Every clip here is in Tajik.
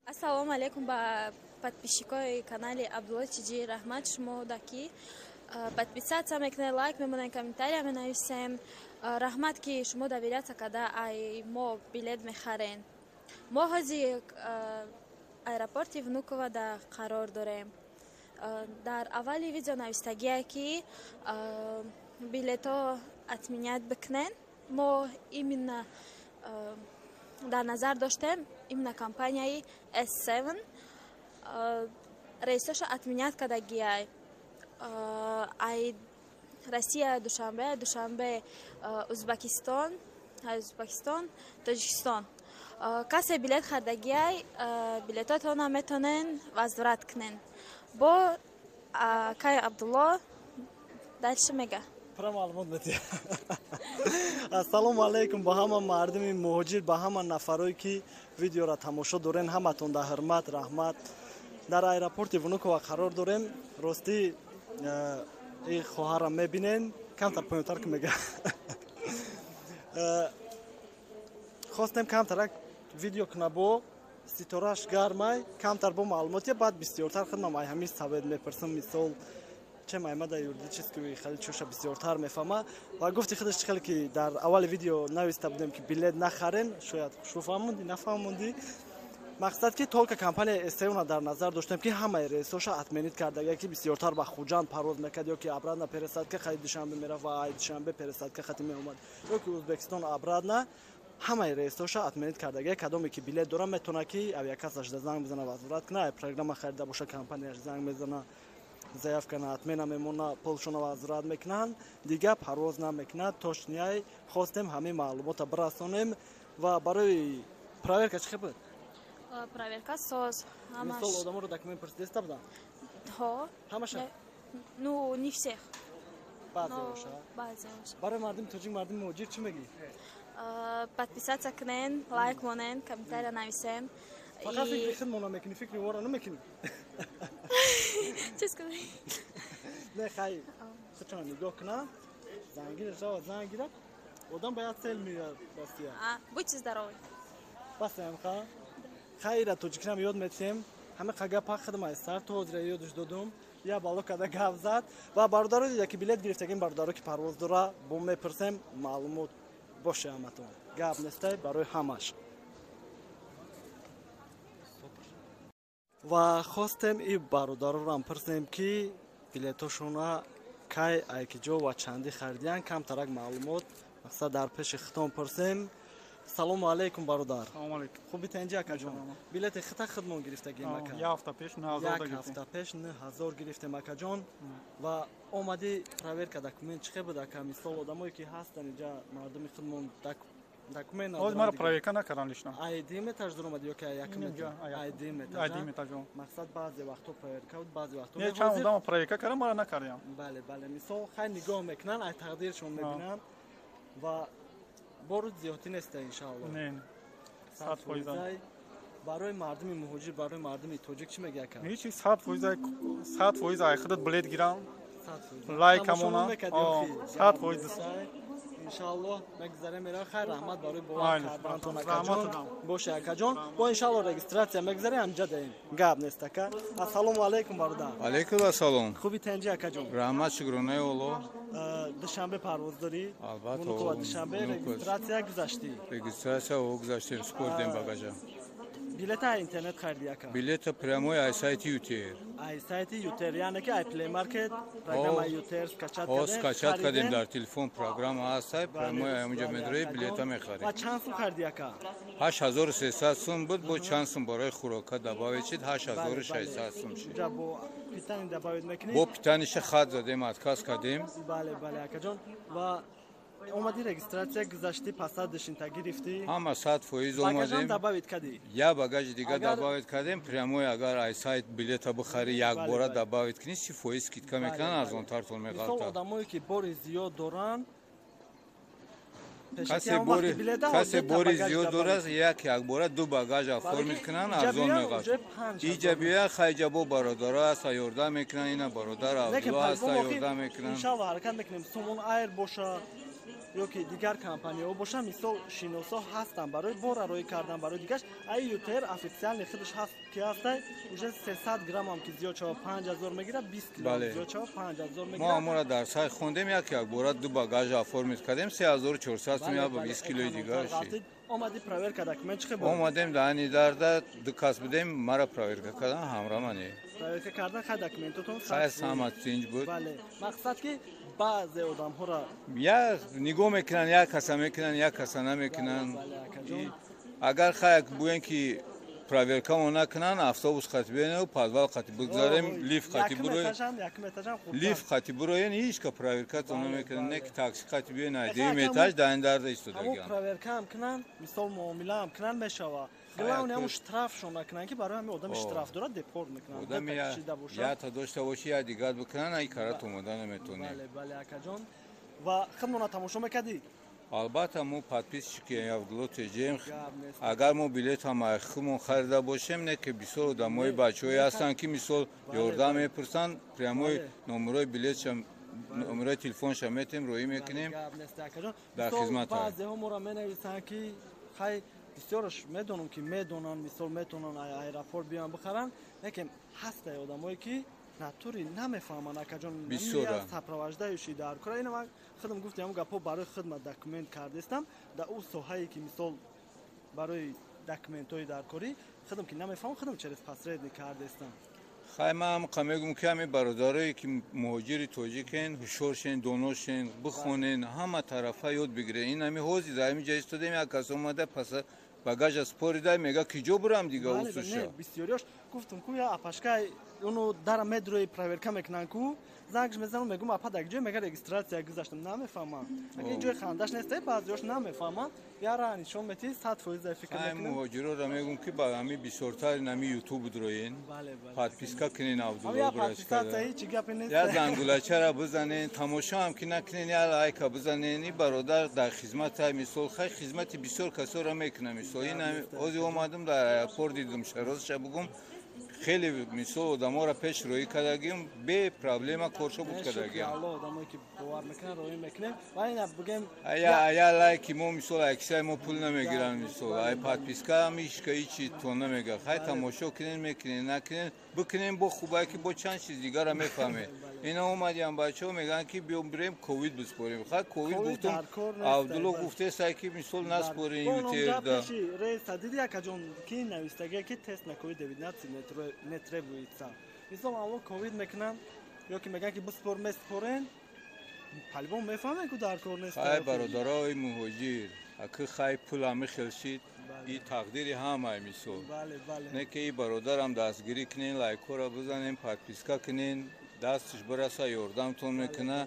Ассалому алейкум ба подписчикои канали Абдулла Чиджи Рахмат. Шумо даки подписаться мекунед, лайк мемонед, комментария менависем. Рахмат ки шумо доверяться када ай мо билет мехарен. Мо ҳозир аэропорти Внуково да қарор дорем. Дар аввали видео навистагие ки билето отменят бикнен. Мо именно дар назар доштем именно компанияи S7 рейсоша отменят кадагиай. Ай Россия Душанбе Узбекистон, Тоҷикистон. Касе билет хардагиай билетотона метонен возврат кунен. Бо Кай Абдулло дальше мега. Ассалому алейкум ба ҳама мардуми муҳоҷир, ба ҳама нафарое ки видеоро тамошо дорен, ҳаматонда ҳурмат, раҳмат. Дар аэропорти Внуково қарор дорем. Ростӣ ин хоҳарам мебинен, камтар поёнтар ки мега. Хостем камтарак видео кунам бо ситораш гармай, камтар бо маълумотия, баъд бисёртар хидмам ай ҳамин савед мепарсам, мисол чем аймада юридически хали чуша бисёртар мефаҳма ва гуфти худаш хеле ки дар аввали видео нависта будем ки билет нахарен, шояд шо фаҳмонди нафаҳмонди. Мақсад ки толка компания S7 дар назар доштем ки ҳамаи рейсоша отменит карда, ки бисёртар ба Хуҷанд парвоз мекард, ё ки обратно пересадка хади Душанбе мерафт ва ай Душанбе пересадка хати меомад, ё ки Узбекистон обратно ҳамаи рейсоша отменит карда. Кадоме ки билет дора метавона ки авиакассаш занг бизана возврат куна, программа харида боша компанияш занг мезана, заявка на отмена мемона, пулшона возврат мекунанд, дига парвоз намекунад. Точнияй хостем ҳамин маълумота бирасонем ва барои проверка чӣ буд? Проверка соз. Мисол одаморо документ просидеста буданд? Ҳо. Ҳамаша? Ну, не всех. Баъзе боша? Баъзе боша. Барои мардуми тоҷик, мардуми муҳоҷир чӣ мегӣ? Подписаться кунен, лайк монен, комментария нависем. Фақат фикри худмона мекунӣ, фикри вора намекунӣ. Чӣ сказай? Не, хайр. Сачона нигоҳ кунам. Зангираш ава занг гирад. Одам ба як цел меяд Россия. Будьте здоровы. Басем ха. Хайра тоҷикинам ёд метиҳем. Ҳама қага пақ хидмай сар то ҳозира ёдаш додум. Я бало када гап зад ва бародаро дида ки билет гирифтагин бародаро ки парвоз дора бо мепурсем маълумот боше ҳаматон. Гап нестай барои ҳамаш. Ва хостем и бародарорам пурсем ки билетошона кай айкиҷо ва чандӣ харидиян, камтарак маълумот мақсад дар пеши хитом пурсем. Салому алейкум бародар. Салому алейкум. Хуби танҷи акаҷон. Билети хита хидмон гирифтагим ака. Як ҳафта пеш 9000 гирифтем. Як ҳафта пеш 9000 гирифтем акаҷон. Ва омади проверка документ чӣ буд ака? Мисол одамое ки ҳастанд инҷа мардуми хидмон документ надоранд. Ҳозир мара проверка накардан лишна. ID метаж дуромад ё ки як метаж? ID метаж. ID метаж. Мақсад баъзе вақтҳо проверка буд, баъзе вақтҳо не чанд одам проверка кардам, мара накардам. Бале, бале. Мисол хай нигоҳ мекунанд, ай тақдиршон мебинанд ва боруд зиёдтӣ неста иншаллоҳ. Не. 100%. Барои мардуми муҳоҷир, барои мардуми тоҷик чӣ меги ака? Ҳеҷ 100% ай худат билет гирам. Лайк амона. 100%. иншаллоҳ мегзарем мера. Хайр, раҳмат барои бовар кардантон акаҷон. Боше акаҷон. Бо иншаллоҳ регистратсия мегзарем, ҳамҷа даем. Гап нест ака. Ассалому алейкум бародар. Алейкум ассалом. Хуби танҷи акаҷон? Раҳмат, шукронаи Аллоҳ. Душанбе парвоз дорӣ? Албатта. Внуково Душанбе регистратсия гузаштӣ? Регистратсия гузаштем, спордем багажа. Билета интернет харидӣ ака? Билета прямой ай сайти ЮТР. Ай сайти ЮТР, яъне ки ай Play Market программа ЮТР скачат кардем. Скачат кардем дар телефон программа ҳастай, прямой ай онҷа медроӣ, билета мехарем. Ва чанд сум харидӣ ака? 8300 сум буд, бо чанд сум барои хӯрока добавид шид, 8600 сум шид. Инҷа бо питани добавид мекунед? Бо питаниша хат задем, отказ кардем. Бале, бале акаҷон. Ва омади регистратсия гузашти, пасадаш инта гирифтӣ? Ҳама 100% омадем. Багажам добавид кардӣ? Я багаж дига добавид кардем, прямой агар ай сайт билета бихарӣ, якбора добавид кунӣ, 30% скидка мекунанд, арзонтартон меғалта. Мисол одамое ки бори зиёд доранд, касе бори зиёд дорад, якбора ду багаж оформид кунанд, арзон меғалта. Иҷа биёяд, хайҷа бо бародара аста ёрдам мекунанд, ина бародар Абдулла аста ёрдам мекунанд. Иншаллоҳ ҳаракат мекунем. Сомон айр боша, ё ки дигар компанияҳо бошанд, мисол шиносо ҳастанд барои бо рароӣ кардан барои дигарш. Ай ютер официални худаш ҳаст ки ҳастай уже 300 грамм ам ки зиёд шава 5000 мегира, 20 кг зиёд шава 5000 мегира. мо амора дар сайт хондем як бора ду багажа оформид кардем 3400 сум я ба 20 килои дигар шид. омади проверка документ чӣ хеб омадем дани дарда дикас будем мара проверка кардан ҳамрамани проверка кардан хай документотон хай самат тинҷ буд. бале мақсад ки баъзе одамҳоро як нигоҳ мекунанд, як каса мекунанд, як каса намекунанд. агар хай буен ки проверкамо накунанд автобус хати биёнем подвал хати бигзарем лифт хати буроем лифт хати буроем ҳичка проверкатон намекунанд не ки такси хати биён 2 этаж дар дарда истодагиам проверка ам кунанд мисол муомила ам кунанд мешава главне ҳамун штрафшон накунанд ки барои ҳамин одами штраф дорад депорт мекунанд одами якта дошта боши як дигар бикунанд ай карат омода наметонем. бале акаҷон ва худмона тамошо мекардӣ. албатта мо подписчики Абдуллотиҷем агар мо билетам худмон харида бошем не ки бисёр одамои бачаҳое ҳастанд ки мисол ёрдам мепурсанд прямои номерои билетша номерои телефонша метем роӣ мекунем дар хизмат баъзеҳо моро менависанд ки хай бисёраш медонам ки медонанд мисол метонанд аэропорт биён бихаранд лекин ҳастаи одамое ки натури намефаҳманд акаҷон бисёра сапровождающий дар кора ина ман худам гуфтам гапҳо барои хидмат документ кардастам дар ӯ соҳае ки мисол барои документҳои даркорӣ худам ки намефаҳмам худам через посредник кардастам. хай ман мегӯм ки ҳамин бародарое ки муҳоҷири тоҷикен ҳушёршен доношен бихонен ҳама тарафа ёд бигирен ин ҳами ҳозир дар ҳамин ҷа истодем як кас омада паса багажа спорида мега киҷо бурам дига усуша бисёриёш гуфтам ку я апашкай ону дара медрои проверка мекунанд ку зангш мезанам мегӯм апа дар ҷое мега регистратсия гузаштам намефаҳмам агар ҷои хандаш нестай баъзеёш намефаҳмам яра нишон метӣ 100% фикр мекунам муҳоҷироро мегӯм ки ба ҳами бисёртари нами ютуб дроен подписка кунен Абдулло бурашкада я зангулачара бизанен тамошо ҳам ки накунен я лайка бизанен ин бародар дар хизмата мисол хай хизмати бисёр касоро мекунам мисол ин ҳозир омадам дар аэропорт дидум ростша бигӯм хеле мисол одаморо пеш роӣ кардагиам бе проблема коршо буд кардагиам я лайки мо мисол аксияи мо пул намегиранд мисол ай подписка ҳамишка ҳичи тон намега хай тамошо кунен мекунен накунен бикунен бо хубае ки бо чанд чиз дигара мефаҳмем ина омадиам бачаҳо мегӯянд ки биём бирем ковид биспорем хай ковид гуфтум Абдулло гуфтесай ки мисол наспорем ютерда рейса диди акаҷон ки навистагия ки тест на covid-19 не требуется мисол алло ковид мекунам ё ки мегӯянд ки биспор меспорен палбон мефаҳмем ку дар кор нест хай бародарои муҳоҷир аки хай пул ҳами хелшид и тақдири ҳамаи мисол не ки и бародарам дастгирӣ кунен лайкора бизанем подписка кунен дастиш бираса ёрдамтон мекуна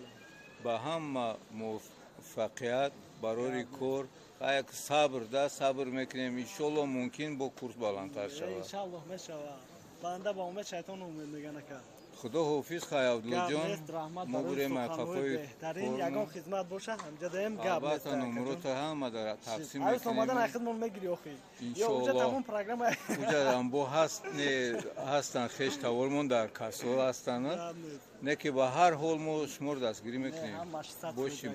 ба ҳама муваффақият барори кор хай сабр да сабр мекунем иншолло мумкин бо курс баландтар шавад иншаллоҳ мешавад банда ба умед шайтон умед меганака худо ҳофиз хай Абдуллоҷон мо бурем майқафои дарин ягон хизмат боша ҳамҷа даем гап албатта номерота ҳама дар тақсим мекунем омадан ай хидмон мегири охи иншолло тамом программа уҷадам бо ҳастанд хеш таволмон дар касо ҳастанд не ки ба ҳар ҳол мо шуморо дастгирӣ мекунем бошем